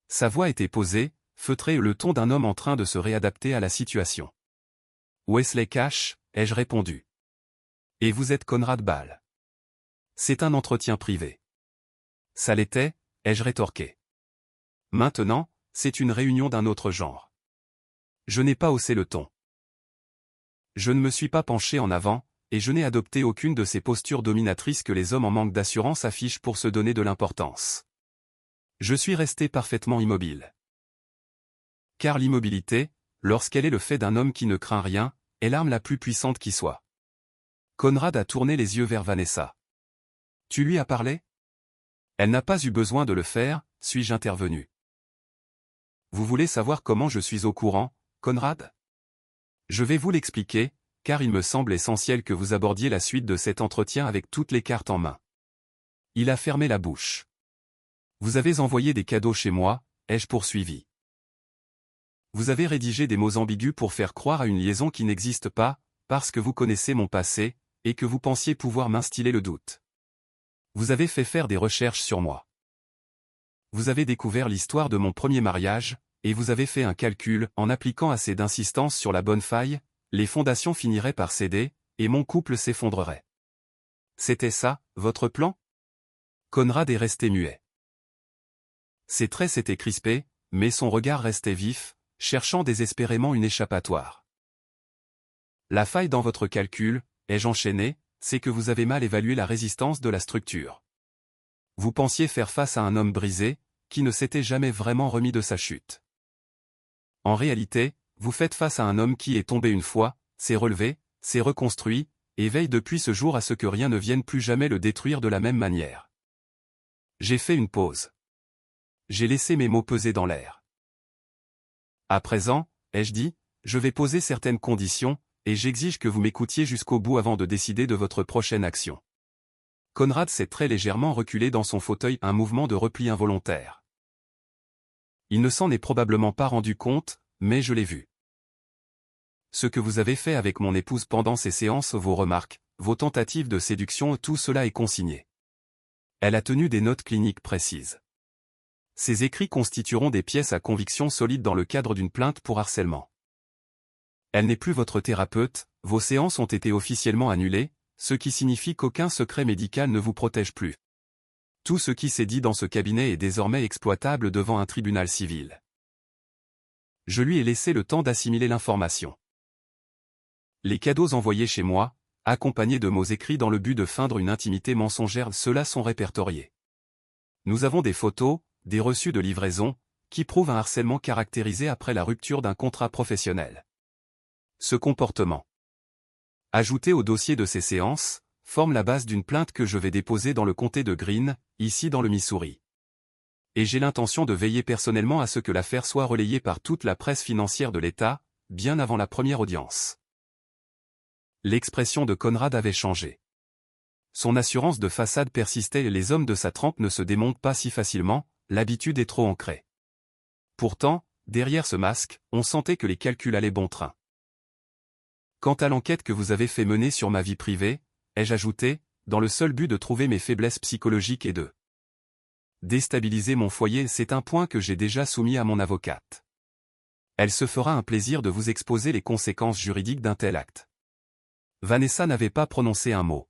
Sa voix était posée, feutrée, le ton d'un homme en train de se réadapter à la situation. « Wesley Cash », ai-je répondu. « Et vous êtes Conrad Ball. »« C'est un entretien privé. »« Ça l'était », ai-je rétorqué. « Maintenant, c'est une réunion d'un autre genre. » Je n'ai pas haussé le ton. Je ne me suis pas penché en avant, et je n'ai adopté aucune de ces postures dominatrices que les hommes en manque d'assurance affichent pour se donner de l'importance. Je suis resté parfaitement immobile. Car l'immobilité, lorsqu'elle est le fait d'un homme qui ne craint rien, est l'arme la plus puissante qui soit. Conrad a tourné les yeux vers Vanessa. « Tu lui as parlé ?» Elle n'a pas eu besoin de le faire, suis-je intervenu. Vous voulez savoir comment je suis au courant, Conrad ? Je vais vous l'expliquer, car il me semble essentiel que vous abordiez la suite de cet entretien avec toutes les cartes en main. Il a fermé la bouche. Vous avez envoyé des cadeaux chez moi, ai-je poursuivi. Vous avez rédigé des mots ambigus pour faire croire à une liaison qui n'existe pas, parce que vous connaissez mon passé, et que vous pensiez pouvoir m'instiller le doute. Vous avez fait faire des recherches sur moi. Vous avez découvert l'histoire de mon premier mariage, et vous avez fait un calcul, en appliquant assez d'insistance sur la bonne faille, les fondations finiraient par céder, et mon couple s'effondrerait. C'était ça, votre plan ? Conrad est resté muet. Ses traits s'étaient crispés, mais son regard restait vif, cherchant désespérément une échappatoire. La faille dans votre calcul, ai-je enchaîné, c'est que vous avez mal évalué la résistance de la structure. Vous pensiez faire face à un homme brisé, qui ne s'était jamais vraiment remis de sa chute. En réalité, vous faites face à un homme qui est tombé une fois, s'est relevé, s'est reconstruit, et veille depuis ce jour à ce que rien ne vienne plus jamais le détruire de la même manière. J'ai fait une pause. J'ai laissé mes mots peser dans l'air. À présent, ai-je dit, je vais poser certaines conditions, et j'exige que vous m'écoutiez jusqu'au bout avant de décider de votre prochaine action. Conrad s'est très légèrement reculé dans son fauteuil, un mouvement de repli involontaire. Il ne s'en est probablement pas rendu compte, mais je l'ai vu. Ce que vous avez fait avec mon épouse pendant ces séances, vos remarques, vos tentatives de séduction, tout cela est consigné. Elle a tenu des notes cliniques précises. Ces écrits constitueront des pièces à conviction solides dans le cadre d'une plainte pour harcèlement. Elle n'est plus votre thérapeute, vos séances ont été officiellement annulées, ce qui signifie qu'aucun secret médical ne vous protège plus. Tout ce qui s'est dit dans ce cabinet est désormais exploitable devant un tribunal civil. Je lui ai laissé le temps d'assimiler l'information. Les cadeaux envoyés chez moi, accompagnés de mots écrits dans le but de feindre une intimité mensongère, ceux-là sont répertoriés. Nous avons des photos, des reçus de livraison, qui prouvent un harcèlement caractérisé après la rupture d'un contrat professionnel. Ce comportement, ajouté au dossier de ces séances, forme la base d'une plainte que je vais déposer dans le comté de Greene, ici dans le Missouri. Et j'ai l'intention de veiller personnellement à ce que l'affaire soit relayée par toute la presse financière de l'État, bien avant la première audience. L'expression de Conrad avait changé. Son assurance de façade persistait et les hommes de sa trempe ne se démontent pas si facilement, l'habitude est trop ancrée. Pourtant, derrière ce masque, on sentait que les calculs allaient bon train. Quant à l'enquête que vous avez fait mener sur ma vie privée, ai-je ajouté, dans le seul but de trouver mes faiblesses psychologiques et de Déstabiliser mon foyer, c'est un point que j'ai déjà soumis à mon avocate. Elle se fera un plaisir de vous exposer les conséquences juridiques d'un tel acte. Vanessa n'avait pas prononcé un mot.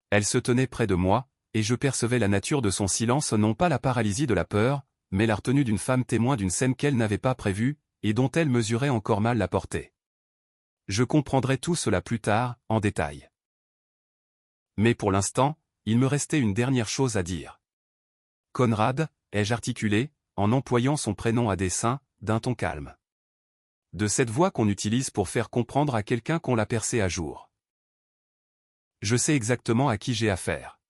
Elle se tenait près de moi, et je percevais la nature de son silence, non pas la paralysie de la peur, mais la retenue d'une femme témoin d'une scène qu'elle n'avait pas prévue, et dont elle mesurait encore mal la portée. Je comprendrai tout cela plus tard, en détail. Mais pour l'instant, il me restait une dernière chose à dire. Conrad, ai-je articulé, en employant son prénom à dessein, d'un ton calme. De cette voix qu'on utilise pour faire comprendre à quelqu'un qu'on l'a percé à jour. Je sais exactement à qui j'ai affaire.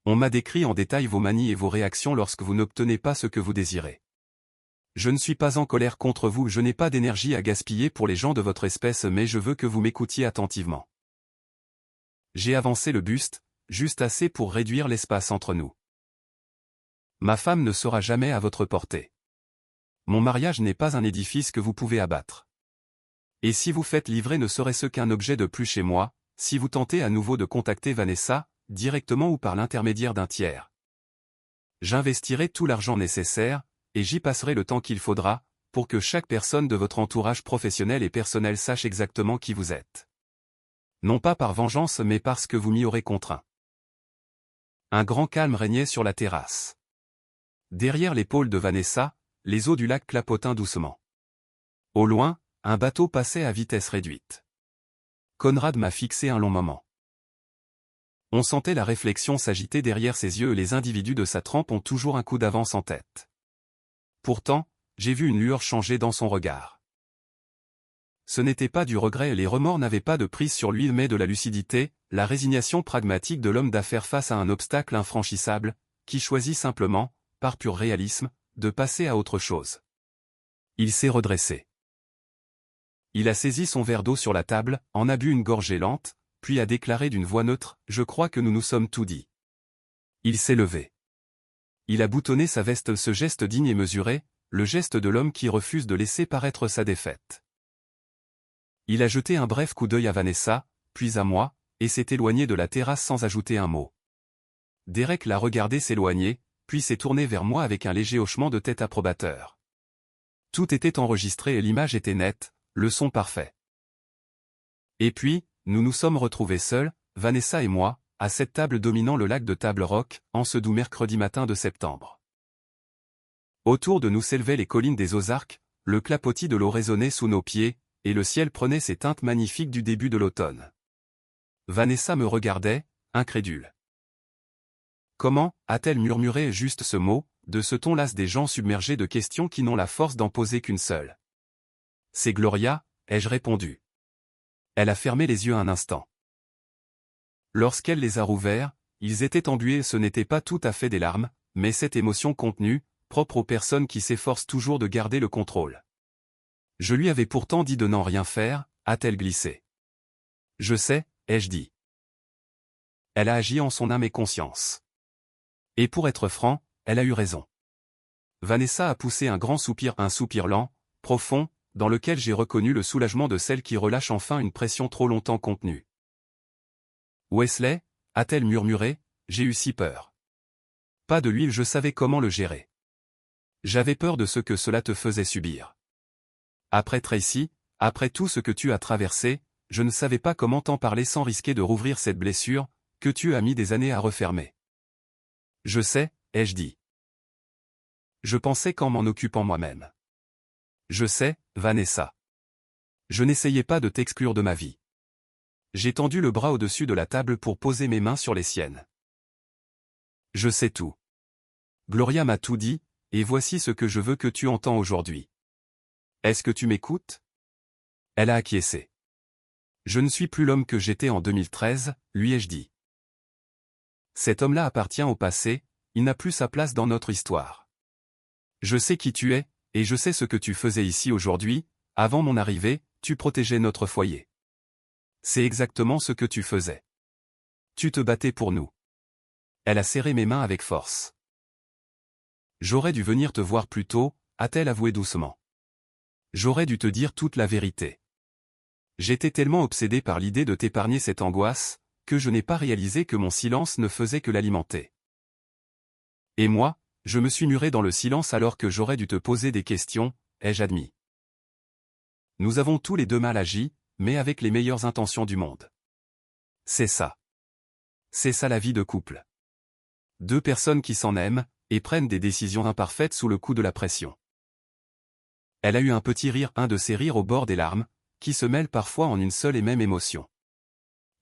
On m'a décrit en détail vos manies et vos réactions lorsque vous n'obtenez pas ce que vous désirez. Je ne suis pas en colère contre vous, je n'ai pas d'énergie à gaspiller pour les gens de votre espèce, mais je veux que vous m'écoutiez attentivement. J'ai avancé le buste, juste assez pour réduire l'espace entre nous. Ma femme ne sera jamais à votre portée. Mon mariage n'est pas un édifice que vous pouvez abattre. Et si vous faites livrer ne serait-ce qu'un objet de plus chez moi, si vous tentez à nouveau de contacter Vanessa, directement ou par l'intermédiaire d'un tiers. J'investirai tout l'argent nécessaire, et j'y passerai le temps qu'il faudra, pour que chaque personne de votre entourage professionnel et personnel sache exactement qui vous êtes. Non pas par vengeance mais parce que vous m'y aurez contraint. Un grand calme régnait sur la terrasse. Derrière l'épaule de Vanessa, les eaux du lac clapotaient doucement. Au loin, un bateau passait à vitesse réduite. Conrad m'a fixé un long moment. On sentait la réflexion s'agiter derrière ses yeux et les individus de sa trempe ont toujours un coup d'avance en tête. Pourtant, j'ai vu une lueur changer dans son regard. Ce n'était pas du regret et les remords n'avaient pas de prise sur lui mais de la lucidité, la résignation pragmatique de l'homme d'affaires face à un obstacle infranchissable, qui choisit simplement, par pur réalisme, de passer à autre chose. Il s'est redressé. Il a saisi son verre d'eau sur la table, en a bu une gorgée lente, puis a déclaré d'une voix neutre, « Je crois que nous nous sommes tout dit. » Il s'est levé. Il a boutonné sa veste, ce geste digne et mesuré, le geste de l'homme qui refuse de laisser paraître sa défaite. Il a jeté un bref coup d'œil à Vanessa, puis à moi, et s'est éloigné de la terrasse sans ajouter un mot. Derek l'a regardé s'éloigner, puis s'est tourné vers moi avec un léger hochement de tête approbateur. Tout était enregistré et l'image était nette, le son parfait. Et puis, nous nous sommes retrouvés seuls, Vanessa et moi, à cette table dominant le lac de Table Rock, en ce doux mercredi matin de septembre. Autour de nous s'élevaient les collines des Ozarks, le clapotis de l'eau résonnait sous nos pieds, et le ciel prenait ses teintes magnifiques du début de l'automne. Vanessa me regardait, incrédule. Comment a-t-elle murmuré juste ce mot, de ce ton las des gens submergés de questions qui n'ont la force d'en poser qu'une seule? C'est Gloria, ai-je répondu. Elle a fermé les yeux un instant. Lorsqu'elle les a rouverts, ils étaient embués, ce n'était pas tout à fait des larmes, mais cette émotion contenue, propre aux personnes qui s'efforcent toujours de garder le contrôle. Je lui avais pourtant dit de n'en rien faire, a-t-elle glissé. Je sais, ai-je dit. Elle a agi en son âme et conscience. Et pour être franc, elle a eu raison. Vanessa a poussé un grand soupir, un soupir lent, profond, dans lequel j'ai reconnu le soulagement de celle qui relâche enfin une pression trop longtemps contenue. Wesley, a-t-elle murmuré, j'ai eu si peur. Pas de lui, je savais comment le gérer. J'avais peur de ce que cela te faisait subir. Après Tracy, après tout ce que tu as traversé, je ne savais pas comment t'en parler sans risquer de rouvrir cette blessure, que tu as mis des années à refermer. Je sais, ai-je dit. Je pensais qu'en m'en occupant moi-même. Je sais, Vanessa. Je n'essayais pas de t'exclure de ma vie. J'ai tendu le bras au-dessus de la table pour poser mes mains sur les siennes. Je sais tout. Gloria m'a tout dit, et voici ce que je veux que tu entends aujourd'hui. Est-ce que tu m'écoutes? Elle a acquiescé. Je ne suis plus l'homme que j'étais en 2013, lui ai-je dit. Cet homme-là appartient au passé, il n'a plus sa place dans notre histoire. Je sais qui tu es, et je sais ce que tu faisais ici aujourd'hui, avant mon arrivée, tu protégeais notre foyer. C'est exactement ce que tu faisais. Tu te battais pour nous. Elle a serré mes mains avec force. J'aurais dû venir te voir plus tôt, a-t-elle avoué doucement. J'aurais dû te dire toute la vérité. J'étais tellement obsédé par l'idée de t'épargner cette angoisse, que je n'ai pas réalisé que mon silence ne faisait que l'alimenter. Et moi, je me suis muré dans le silence alors que j'aurais dû te poser des questions, ai-je admis. Nous avons tous les deux mal agi, mais avec les meilleures intentions du monde. C'est ça. C'est ça la vie de couple. Deux personnes qui s'en aiment, et prennent des décisions imparfaites sous le coup de la pression. Elle a eu un petit rire, un de ces rires au bord des larmes, qui se mêlent parfois en une seule et même émotion.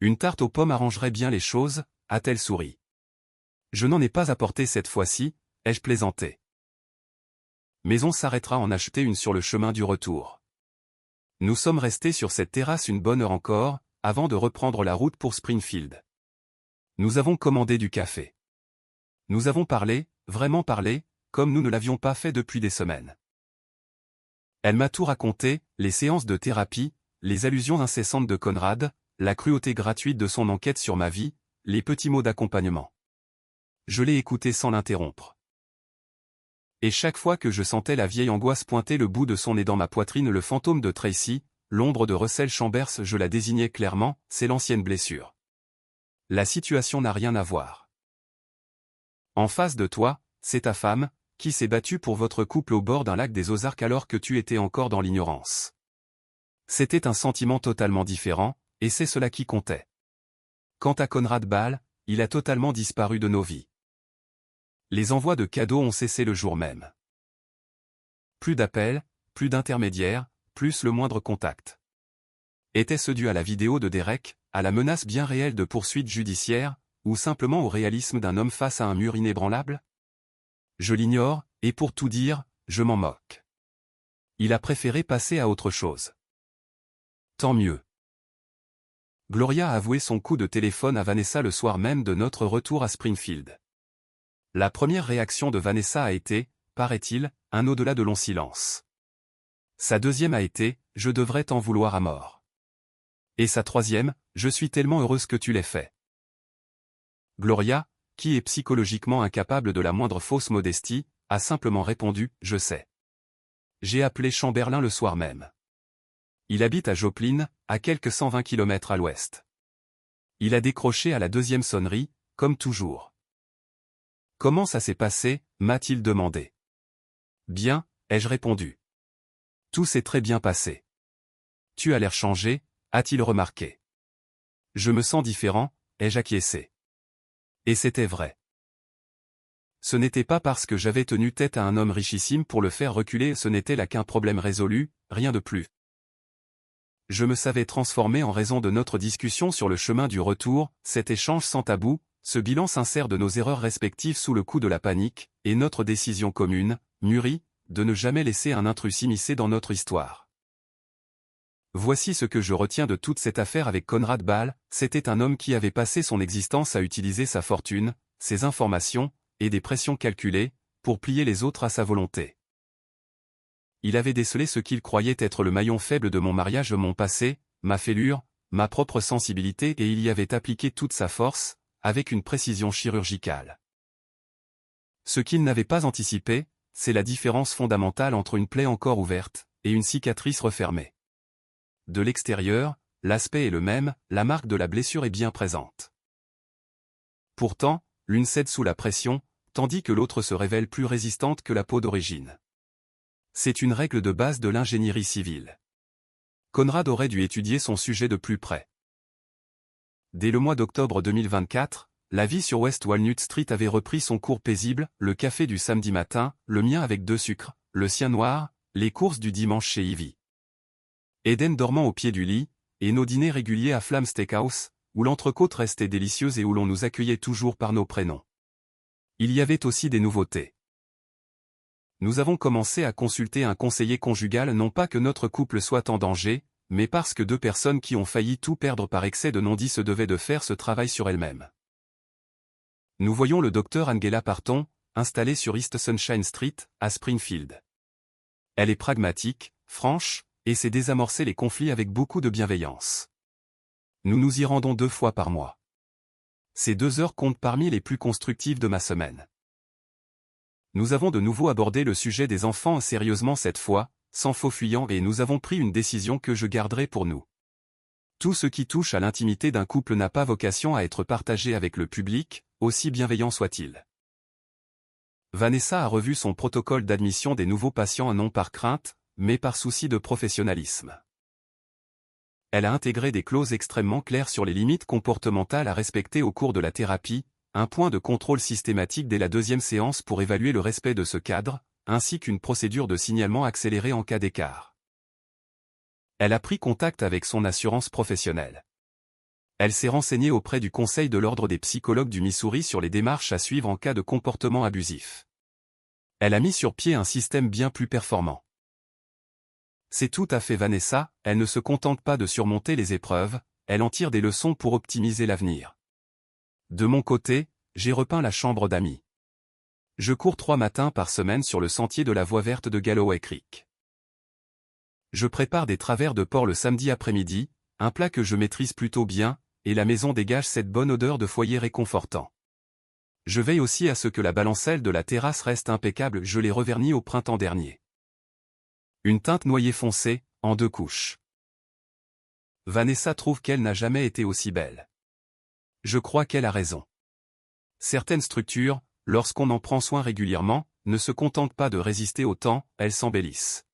Une tarte aux pommes arrangerait bien les choses, a-t-elle souri. Je n'en ai pas apporté cette fois-ci, ai-je plaisanté. Mais on s'arrêtera en acheter une sur le chemin du retour. Nous sommes restés sur cette terrasse une bonne heure encore, avant de reprendre la route pour Springfield. Nous avons commandé du café. Nous avons parlé, vraiment parlé, comme nous ne l'avions pas fait depuis des semaines. Elle m'a tout raconté, les séances de thérapie, les allusions incessantes de Conrad, la cruauté gratuite de son enquête sur ma vie, les petits mots d'accompagnement. Je l'ai écouté sans l'interrompre. Et chaque fois que je sentais la vieille angoisse pointer le bout de son nez dans ma poitrine, le fantôme de Tracy, l'ombre de Russell Chambers, je la désignais clairement, c'est l'ancienne blessure. La situation n'a rien à voir. En face de toi, c'est ta femme, qui s'est battue pour votre couple au bord d'un lac des Ozarks alors que tu étais encore dans l'ignorance. C'était un sentiment totalement différent, et c'est cela qui comptait. Quant à Conrad Ball, il a totalement disparu de nos vies. Les envois de cadeaux ont cessé le jour même. Plus d'appels, plus d'intermédiaires, plus le moindre contact. Était-ce dû à la vidéo de Derek, à la menace bien réelle de poursuites judiciaires, ou simplement au réalisme d'un homme face à un mur inébranlable? Je l'ignore, et pour tout dire, je m'en moque. Il a préféré passer à autre chose. Tant mieux. Gloria a avoué son coup de téléphone à Vanessa le soir même de notre retour à Springfield. La première réaction de Vanessa a été, paraît-il, un au-delà de long silence. Sa deuxième a été, je devrais t'en vouloir à mort. Et sa troisième, je suis tellement heureuse que tu l'aies fait. Gloria, qui est psychologiquement incapable de la moindre fausse modestie, a simplement répondu, je sais. J'ai appelé Chamberlain le soir même. Il habite à Joplin, à quelques 120 km à l'ouest. Il a décroché à la deuxième sonnerie, comme toujours. Comment ça s'est passé, m'a-t-il demandé. Bien, ai-je répondu. Tout s'est très bien passé. Tu as l'air changé, a-t-il remarqué. Je me sens différent, ai-je acquiescé. Et c'était vrai. Ce n'était pas parce que j'avais tenu tête à un homme richissime pour le faire reculer, ce n'était là qu'un problème résolu, rien de plus. Je me savais transformé en raison de notre discussion sur le chemin du retour, cet échange sans tabou, ce bilan sincère de nos erreurs respectives sous le coup de la panique, et notre décision commune, mûrie, de ne jamais laisser un intrus s'immiscer dans notre histoire. Voici ce que je retiens de toute cette affaire avec Conrad Ball, c'était un homme qui avait passé son existence à utiliser sa fortune, ses informations, et des pressions calculées, pour plier les autres à sa volonté. Il avait décelé ce qu'il croyait être le maillon faible de mon mariage, mon passé, ma fêlure, ma propre sensibilité, et il y avait appliqué toute sa force, avec une précision chirurgicale. Ce qu'il n'avait pas anticipé, c'est la différence fondamentale entre une plaie encore ouverte, et une cicatrice refermée. De l'extérieur, l'aspect est le même, la marque de la blessure est bien présente. Pourtant, l'une cède sous la pression, tandis que l'autre se révèle plus résistante que la peau d'origine. C'est une règle de base de l'ingénierie civile. Conrad aurait dû étudier son sujet de plus près. Dès le mois d'octobre 2024, la vie sur West Walnut Street avait repris son cours paisible, le café du samedi matin, le mien avec 2 sucres, le sien noir, les courses du dimanche chez Ivy. Eden dormant au pied du lit, et nos dîners réguliers à Flam Steakhouse, où l'entrecôte restait délicieuse et où l'on nous accueillait toujours par nos prénoms. Il y avait aussi des nouveautés. Nous avons commencé à consulter un conseiller conjugal, non pas que notre couple soit en danger, mais parce que 2 personnes qui ont failli tout perdre par excès de non-dit se devaient de faire ce travail sur elles-mêmes. Nous voyons le docteur Angela Parton, installée sur East Sunshine Street, à Springfield. Elle est pragmatique, franche, et sait désamorcer les conflits avec beaucoup de bienveillance. Nous nous y rendons 2 fois par mois. Ces 2 heures comptent parmi les plus constructives de ma semaine. Nous avons de nouveau abordé le sujet des enfants sérieusement cette fois, sans faux fuyant, et nous avons pris une décision que je garderai pour nous. Tout ce qui touche à l'intimité d'un couple n'a pas vocation à être partagé avec le public, aussi bienveillant soit-il. Vanessa a revu son protocole d'admission des nouveaux patients non par crainte, mais par souci de professionnalisme. Elle a intégré des clauses extrêmement claires sur les limites comportementales à respecter au cours de la thérapie, un point de contrôle systématique dès la deuxième séance pour évaluer le respect de ce cadre, ainsi qu'une procédure de signalement accélérée en cas d'écart. Elle a pris contact avec son assurance professionnelle. Elle s'est renseignée auprès du Conseil de l'Ordre des psychologues du Missouri sur les démarches à suivre en cas de comportement abusif. Elle a mis sur pied un système bien plus performant. C'est tout à fait Vanessa, elle ne se contente pas de surmonter les épreuves, elle en tire des leçons pour optimiser l'avenir. De mon côté, j'ai repeint la chambre d'amis. Je cours 3 matins par semaine sur le sentier de la voie verte de Galloway Creek. Je prépare des travers de porc le samedi après-midi, un plat que je maîtrise plutôt bien, et la maison dégage cette bonne odeur de foyer réconfortant. Je veille aussi à ce que la balancelle de la terrasse reste impeccable, je l'ai revernie au printemps dernier. Une teinte noyer foncé, en 2 couches. Vanessa trouve qu'elle n'a jamais été aussi belle. Je crois qu'elle a raison. Certaines structures, lorsqu'on en prend soin régulièrement, ne se contentent pas de résister au temps, elles s'embellissent.